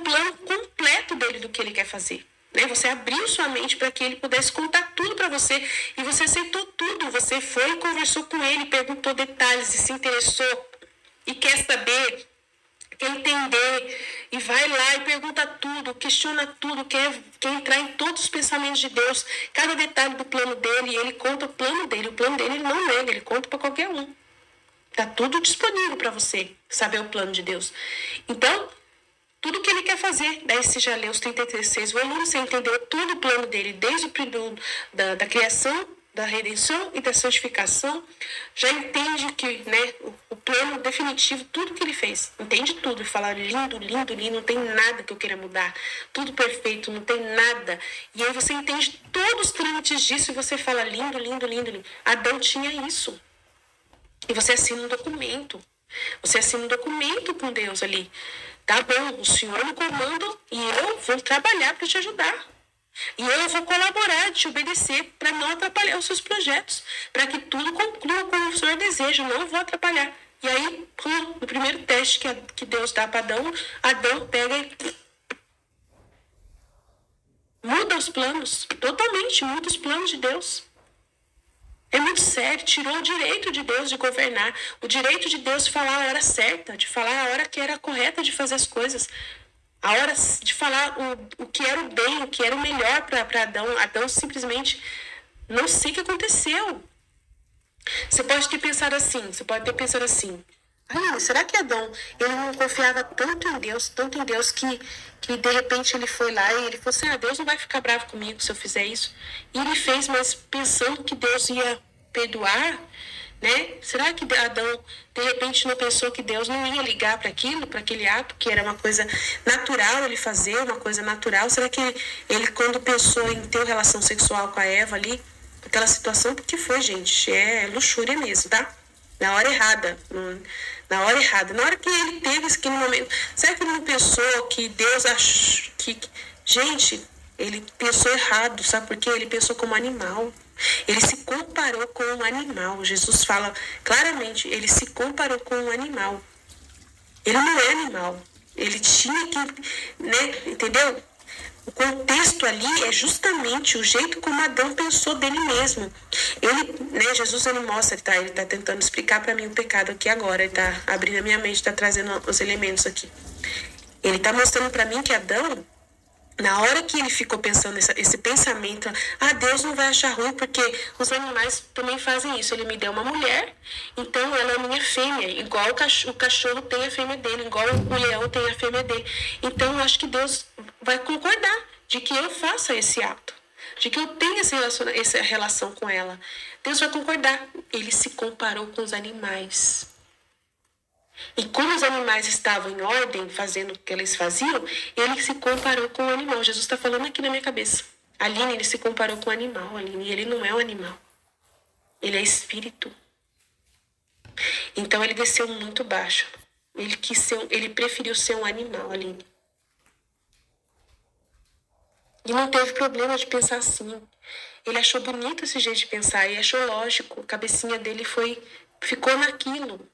plano completo dele do que ele quer fazer. Né? Você abriu sua mente para que ele pudesse contar tudo para você e você aceitou tudo. Você foi e conversou com ele, perguntou detalhes e se interessou e quer saber, quer entender e vai lá e pergunta tudo, questiona tudo, quer entrar em todos os pensamentos de Deus, cada detalhe do plano dele, e ele conta o plano dele ele não nega, ele conta para qualquer um. Tá tudo disponível para você saber o plano de Deus. Então, tudo que ele quer fazer, daí você já leu os 36 volumes, você entendeu todo o plano dele, desde o período da criação, da redenção e da santificação, já entende que, né, o plano definitivo, tudo que ele fez, entende tudo, e fala lindo, lindo, lindo, não tem nada que eu queira mudar, tudo perfeito, não tem nada, e aí você entende todos os trâmites disso e você fala lindo, lindo, lindo, lindo. Adão tinha isso, e você assina um documento, com Deus ali. Tá bom, o Senhor no comando e eu vou trabalhar para te ajudar. E eu vou colaborar, te obedecer para não atrapalhar os seus projetos. Para que tudo conclua como o Senhor deseja, eu não vou atrapalhar. E aí, no primeiro teste que Deus dá para Adão pega e muda os planos, totalmente muda os planos de Deus. É muito sério, tirou o direito de Deus de governar, o direito de Deus de falar a hora certa, de falar a hora que era correta de fazer as coisas, a hora de falar o que era o bem, o que era o melhor para Adão. Adão simplesmente não sei o que aconteceu. Você pode ter pensado assim, será que Adão, ele não confiava tanto em Deus, que de repente ele foi lá e ele falou assim, Deus não vai ficar bravo comigo se eu fizer isso. E ele fez, mas pensando que Deus ia perdoar, né? Será que Adão, de repente, não pensou que Deus não ia ligar para aquele ato, que era uma coisa natural ele fazer, uma coisa natural? Será que ele, quando pensou em ter relação sexual com a Eva ali, aquela situação, porque foi, gente, é luxúria mesmo, tá? Na hora errada, na hora que ele teve aquele momento, será que ele não pensou que Deus achou que... Gente, ele pensou errado, sabe por quê? Ele pensou como animal, ele se comparou com um animal. Jesus fala claramente, ele se comparou com um animal, ele não é animal, ele tinha que, né, entendeu? O contexto ali é justamente o jeito como Adão pensou dele mesmo. Jesus ele mostra, ele tá tentando explicar para mim o pecado aqui agora, ele tá abrindo a minha mente, tá trazendo os elementos aqui. Ele tá mostrando para mim que Adão, na hora que ele ficou pensando esse pensamento, Deus não vai achar ruim porque os animais também fazem isso. Ele me deu uma mulher, então ela é minha fêmea, igual o cachorro tem a fêmea dele, igual o leão tem a fêmea dele. Então eu acho que Deus vai concordar de que eu faça esse ato, de que eu tenha essa relação com ela. Deus vai concordar. Ele se comparou com os animais. E como os animais estavam em ordem, fazendo o que eles faziam, ele se comparou com o animal. Jesus está falando aqui na minha cabeça. Aline, ele se comparou com o animal, Aline. E ele não é um animal. Ele é espírito. Então ele desceu muito baixo. Ele preferiu ser um animal, Aline. E não teve problema de pensar assim. Ele achou bonito esse jeito de pensar e achou lógico. A cabecinha dele ficou naquilo.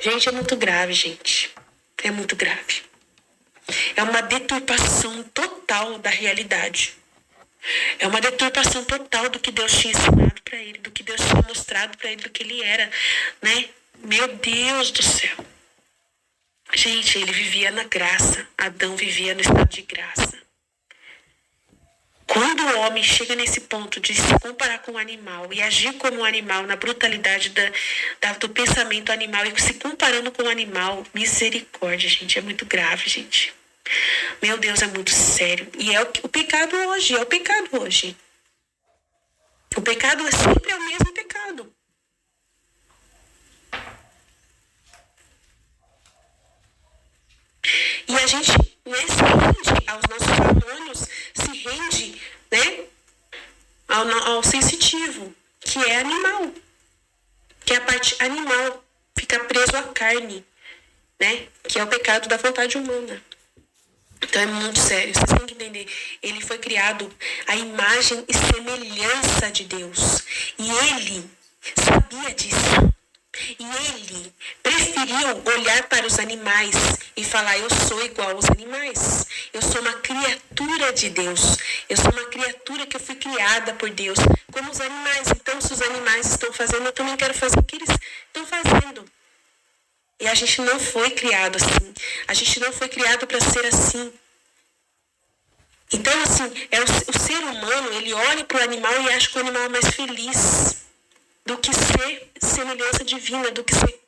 Gente, é muito grave, gente. É muito grave. É uma deturpação total da realidade. É uma deturpação total do que Deus tinha ensinado para ele, do que Deus tinha mostrado para ele, do que ele era, né? Meu Deus do céu. Gente, ele vivia na graça. Adão vivia no estado de graça. Quando o homem chega nesse ponto de se comparar com um animal e agir como um animal na brutalidade do pensamento animal e se comparando com um animal, misericórdia, gente, é muito grave, gente. Meu Deus, é muito sério. E é o pecado hoje, O pecado sempre é o mesmo pecado. E a gente se rende aos nossos hormônios, se rende, né, ao sensitivo, que é animal, que é a parte animal, fica preso à carne, né, que é o pecado da vontade humana. Então é muito sério, vocês têm que entender. Ele foi criado à imagem e semelhança de Deus. E ele sabia disso. E ele preferiu olhar para os animais e falar: eu sou igual aos animais. Eu sou uma criatura de Deus. Eu sou uma criatura que eu fui criada por Deus, como os animais. Então, se os animais estão fazendo, eu também quero fazer o que eles estão fazendo. E a gente não foi criado assim. A gente não foi criado para ser assim. Então, assim, o ser humano, ele olha para o animal e acha que o animal é mais feliz do que ser semelhança divina, do que ser...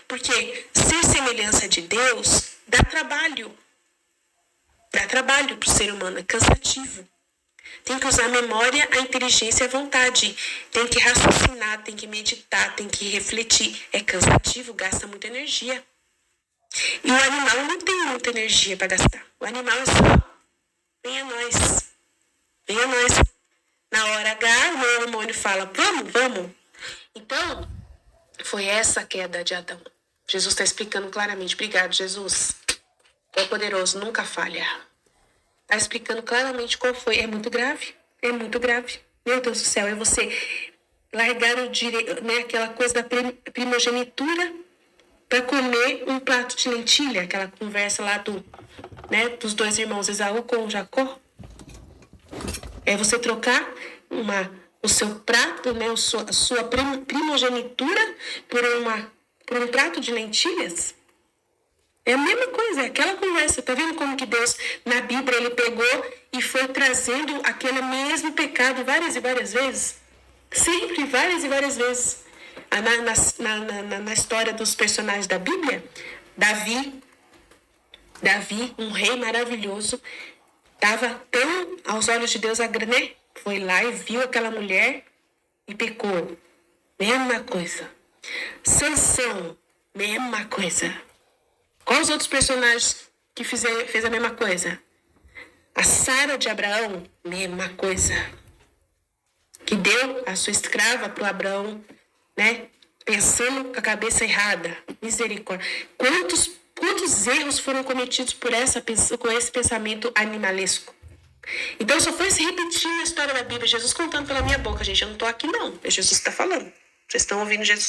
Porque ser semelhança de Deus dá trabalho. Dá trabalho para o ser humano, é cansativo. Tem que usar a memória, a inteligência e a vontade. Tem que raciocinar, tem que meditar, tem que refletir. É cansativo, gasta muita energia. E o animal não tem muita energia para gastar. O animal é só... Venha nós. Venha nós. Na hora H, o hormônio fala, vamos. Então, foi essa a queda de Adão. Jesus está explicando claramente. Obrigado, Jesus. É poderoso, nunca falha. Está explicando claramente qual foi. É muito grave. É muito grave. Meu Deus do céu, é você largar o direito, né, aquela coisa da primogenitura para comer um prato de lentilha. Aquela conversa lá dos dois irmãos Esaú com Jacó. É você trocar o seu prato, né, a sua primogenitura por um prato de lentilhas. É a mesma coisa, é aquela conversa. Tá vendo como que Deus, na Bíblia, ele pegou e foi trazendo aquele mesmo pecado várias e várias vezes? Sempre, várias e várias vezes. Na história dos personagens da Bíblia, Davi, um rei maravilhoso, estava tão aos olhos de Deus, né? Foi lá e viu aquela mulher e pecou. Mesma coisa. Sansão, mesma coisa. Quais os outros personagens que fez a mesma coisa? A Sara de Abraão, mesma coisa. Que deu a sua escrava para o Abraão, né? Pensando com a cabeça errada. Misericórdia. Quantos erros foram cometidos com esse pensamento animalesco? Então só foi se repetindo a história da Bíblia. Jesus contando pela minha boca, gente. Eu não estou aqui, não. É Jesus que está falando. Vocês estão ouvindo Jesus